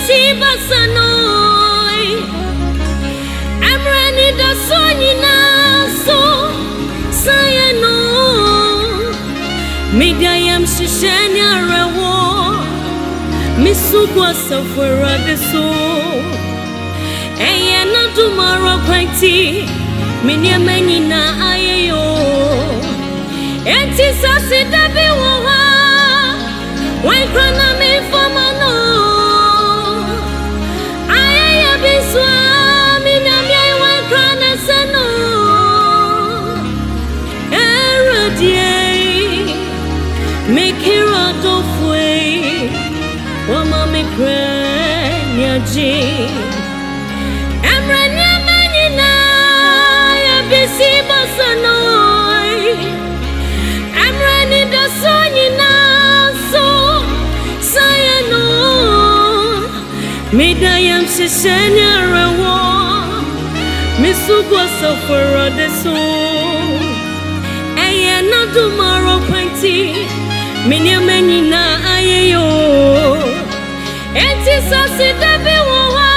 bisi basanoi Emrani da sonina so sayano Midayam shishanya rewo Misugwa safara de so Eye na tomorrow kwanti Minya menina ayeyo Enti sasi dabi woha Wakrana mi famano Ayeya biswa Minya miya wakrana sano Eradie Mikira dofwe Wama mikrenya ji Emrenya menina Ya bisi basanoi Emreni da sonyina so sayano Midayam shishenya rewo Misugwa safara de so Eye na tomorrow kwanti Minya menina ayeyo Enti sasi dabi woha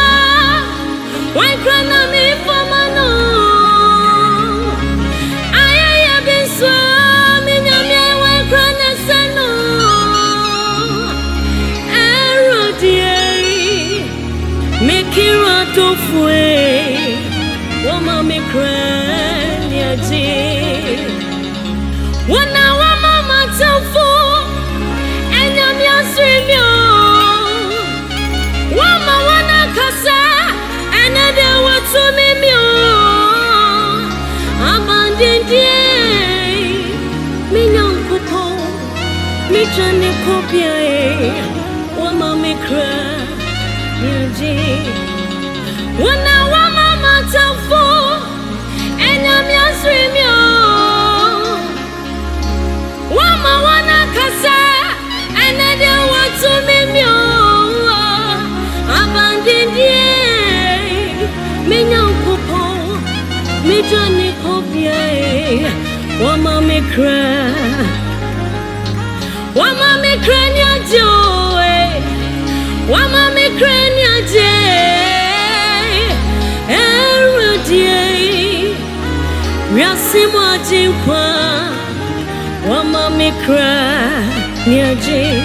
Wakrana mi famano Ayaya biswa Minya miya wakrana sano Erodie Mikira tofwe Wama mikrenya ji Wana wama matofu Enya miya swimyo Wama wana kasa Enede watu mimyo Abandindie Minyankupo Mijane kopyae Wama mikra Nyaji Wana wama matafu Enyam yaswimyo Wama wana kasa Enede watu mimyo Abandindie Minyankupo Mijane kopyae Wama mikra Wama mikra nyajoe Wama mikra nyaje Eradie Riasimwa jinkwa Wama mikra nyaje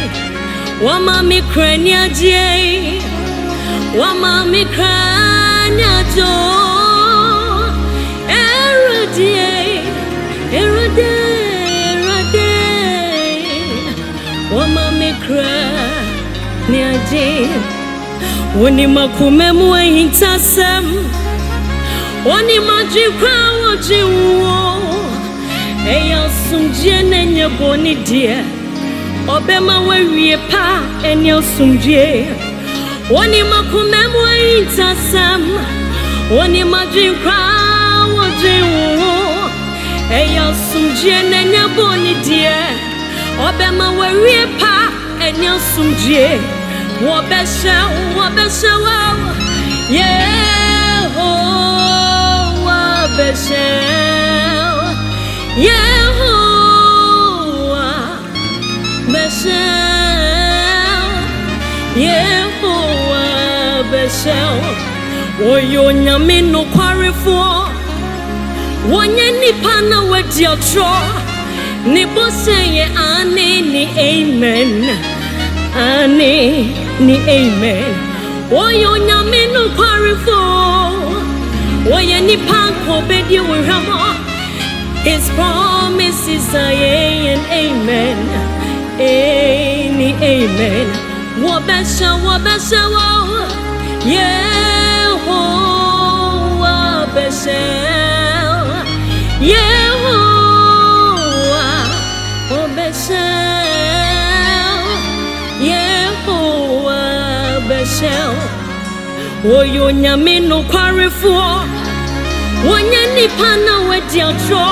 Wama mikra nyaje Wama mikra nyajo Eradie Wama mikra nyaje Wani makume mwe hintasem Wani majikwa wajiwo Eya sumjie nenye boni die Obema wewie pa enye sumjie Wani makume mwe hintasem Wani majikwa wajiwo Eya sumjie nenye boni die Obema wewie pa enye sumjie Wabesha Yehovah besha Yehovah besha Yehovah besha Oyo nyame no kwarefo Wonye nipa na wedi otro Ni boseye ane ni amen Ane ni amen Oyo nyame no kwarefo Oye nipa ko bedi wiramo His promises are yea and amen Ni amen Wabesha Yehovah besha Yehovah besha Yehovah besha Oyo nyame no kwarefo Wonye nipa na wedi otro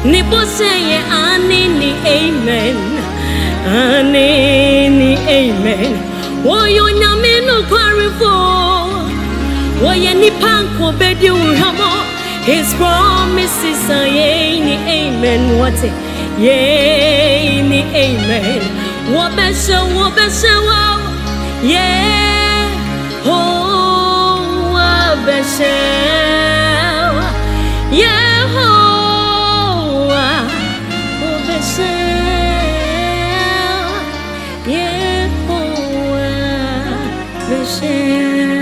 Ni boseye ane ni amen Ane ni amen Oyo nyame no kwarefo Woye nipa ko bedi uramo His promises are yea ni amen What it? Yea ni amen Wabesha Yehovah Oh, Beshel, Yehovah, oh Beshel, Yehovah, Beshel.